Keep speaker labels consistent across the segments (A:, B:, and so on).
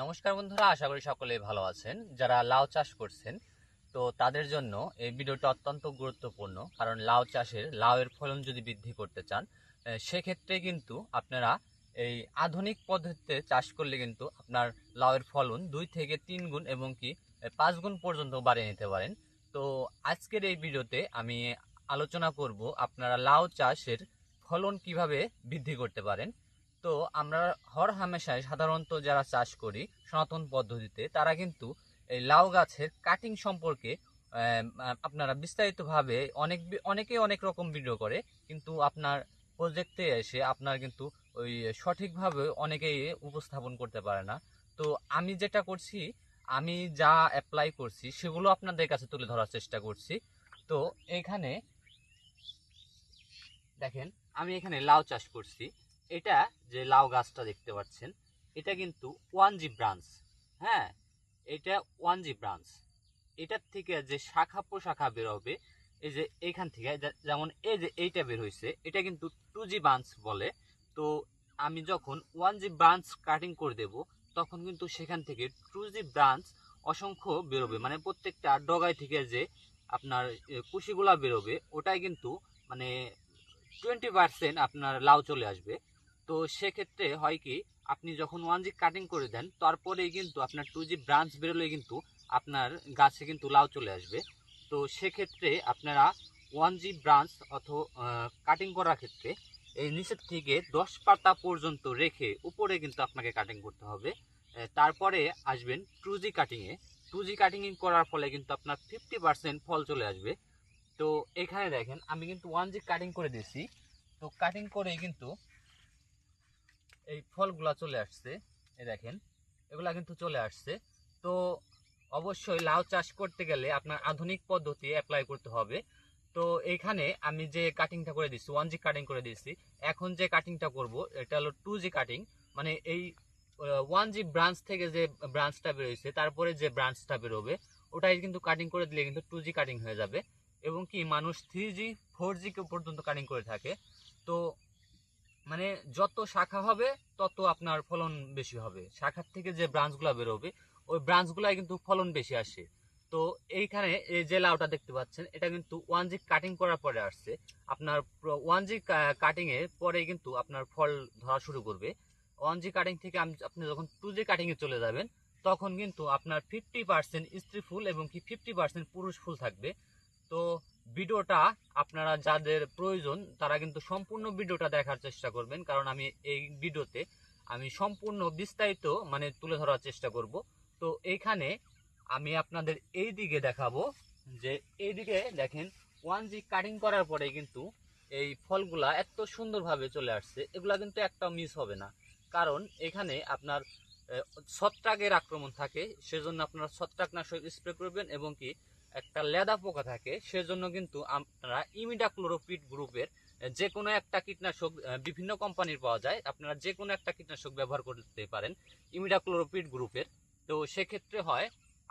A: নমস্কার বন্ধুরা, আশা করি সকলেই ভালো আছেন। যারা লাউ চাষ করছেন তো তাদের জন্য এই ভিডিওটা অত্যন্ত গুরুত্বপূর্ণ, কারণ লাউয়ের ফলন যদি বৃদ্ধি করতে চান সেক্ষেত্রে কিন্তু আপনারা এই আধুনিক পদ্ধতিতে চাষ করলে কিন্তু আপনার লাউয়ের ফলন 2 থেকে 3 গুণ এবং কি 5 গুণ পর্যন্ত বাড়িয়ে নিতে পারেন। তো আজকের এই ভিডিওতে আমি আলোচনা করব আপনারা লাউ চাষের ফলন কিভাবে বৃদ্ধি করতে পারেন। তো আমরা হামেশায় সাধারণত যারা চাষ করি সনাতন পদ্ধতিতে তারা কিন্তু এই লাউ গাছের কাটিং সম্পর্কে আপনারা বিস্তারিতভাবে অনেকেই অনেক রকম ভিডিও করে, কিন্তু আপনার প্রজেক্টে এসে আপনার কিন্তু ওই সঠিকভাবে অনেকেই উপস্থাপন করতে পারে না। তো আমি যেটা করছি, আমি যা অ্যাপ্লাই করছি সেগুলো আপনাদের কাছে তুলে ধরার চেষ্টা করছি। তো এখানে দেখেন, আমি এখানে লাউ চাষ করছি। এটা যে লাউ গাছটা দেখতে পাচ্ছেন, এটা কিন্তু 1G ব্রাঞ্চ। হ্যাঁ, এটা 1G ব্রাঞ্চ। এটার থেকে যে শাখা প্রশাখা বের হবে, এই যে এইখান থেকে যেমন এই যে এইটা বের হয়েছে, এটা কিন্তু 2G ব্রাঞ্চ বলে। তো আমি যখন 1G ব্রাঞ্চ কাটিং করে দেব তখন কিন্তু সেখান থেকে 2G ব্রাঞ্চ অসংখ্য বেরোবে, মানে প্রত্যেকটা ডগায় থেকে যে আপনার কুশিগুলা বেরোবে ওটাই কিন্তু মানে 20% আপনার লাউ চলে আসবে। তো সেক্ষেত্রে হয় কি, আপনি যখন 1G কাটিং করে দেন তারপরেই কিন্তু আপনার 2G ব্রাঞ্চ বেরোলে কিন্তু আপনার গাছে কিন্তু লাউ চলে আসবে। তো সেক্ষেত্রে আপনারা 1G ব্রাঞ্চ অথবা কাটিং করার ক্ষেত্রে এই নিচের থেকে 10 পাতা পর্যন্ত রেখে উপরে কিন্তু আপনাকে কাটিং করতে হবে। তারপরে আসবেন 2G কাটিংয়ে। 2G কাটিং করার ফলে কিন্তু আপনার 50% ফল চলে আসবে। তো এখানে দেখেন, আমি কিন্তু 1G কাটিং করে দিয়েছি। তো কাটিং করে কিন্তু এই ফলগুলা চলে আসছে, এই দেখেন এগুলা কিন্তু চলে আসছে। তো অবশ্যই লাউ চাষ করতে গেলে আপনার আধুনিক পদ্ধতি অ্যাপ্লাই করতে হবে। তো এইখানে আমি যে কাটিংটা করে দিচ্ছি 1G কাটিং করে দিচ্ছি, এখন যে কাটিংটা করব এটা হলো 2G কাটিং। মানে এই 1G ব্রাঞ্চ থেকে যে ব্রাঞ্চটা বেরোয়েছে তারপরে যে ব্রাঞ্চটা বেরোবে ওটাই কিন্তু কাটিং করে দিলে কিন্তু 2G কাটিং হয়ে যাবে। এবং কি মানুষ 3G 4G পর্যন্ত কাটিং করে থাকে। তো মানে যত শাখা হবে তত আপনার ফলন বেশি হবে। শাখার থেকে যে ব্রাঞ্চগুলো বেরোবে ওই ব্রাঞ্চগুলাই কিন্তু ফলন বেশি আসে। তো এইখানে এই যে লাউটা দেখতে পাচ্ছেন এটা কিন্তু 1G কাটিং করার পরে আসছে। আপনার 1G কাটিং এর পরে কিন্তু আপনার ফল ধরা শুরু করবে। 1G কাটিং থেকে আপনি যখন 2G কাটিং এ চলে যাবেন তখন কিন্তু আপনার 50% স্ত্রী ফুল এবং কি 50% পুরুষ ফুল থাকবে। তো ভিডিওটা আপনারা যাদের প্রয়োজন তারা কিন্তু সম্পূর্ণ ভিডিওটা দেখার চেষ্টা করবেন, কারণ আমি এই ভিডিওতে আমি সম্পূর্ণ বিস্তারিত মানে তুলে ধরার চেষ্টা করব। তো এইখানে আমি আপনাদের এই দিকে দেখাবো যে এইদিকে দেখেন 1G কাটিং করার পরে কিন্তু এই ফলগুলা এত সুন্দরভাবে চলে আসছে, এগুলা কিন্তু একটা মিস হবে না। কারণ এখানে আপনার ছত্রাকের আক্রমণ থাকে, সেজন্য আপনারা ছত্রাকনাশক স্প্রে করবেন। এবং কি একটা লেদা পোকা থাকে, সেজন্য কিন্তু আপনারা ইমিডাক্লোরোপিড গ্রুপের যে কোনো একটা কীটনাশক, বিভিন্ন কোম্পানির পাওয়া যায়, আপনারা যে কোনো একটা কীটনাশক ব্যবহার করতে পারেন ইমিডাক্লোরোপিড গ্রুপের। তো সেক্ষেত্রে হয়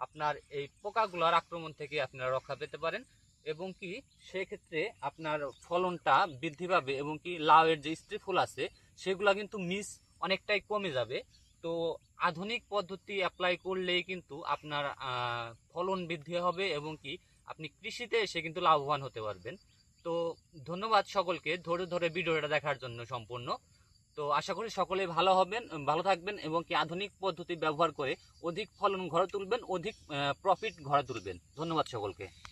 A: আপনার এই পোকাগুলোর আক্রমণ থেকে আপনারা রক্ষা পেতে পারেন। এবং কি সেক্ষেত্রে আপনার ফলনটা বৃদ্ধি পাবে এবং কি লাউয়ের যে স্ত্রী ফুল আছে সেগুলো কিন্তু মিস অনেকটাই কমে যাবে। তো আধুনিক পদ্ধতি অ্যাপ্লাই করলেই কিন্তু আপনার ফলন বৃদ্ধি হবে এবং কি আপনি কৃষিতে এসে কিন্তু লাভবান হতে পারবেন। তো ধন্যবাদ সকলকে ধরে ধরে ভিডিওটা দেখার জন্য সম্পূর্ণ। তো আশা করি সকলেই ভালো থাকবেন এবং কি আধুনিক পদ্ধতি ব্যবহার করে অধিক ফলন ঘরে তুলবেন, অধিক প্রফিট ঘরে তুলবেন। ধন্যবাদ সকলকে।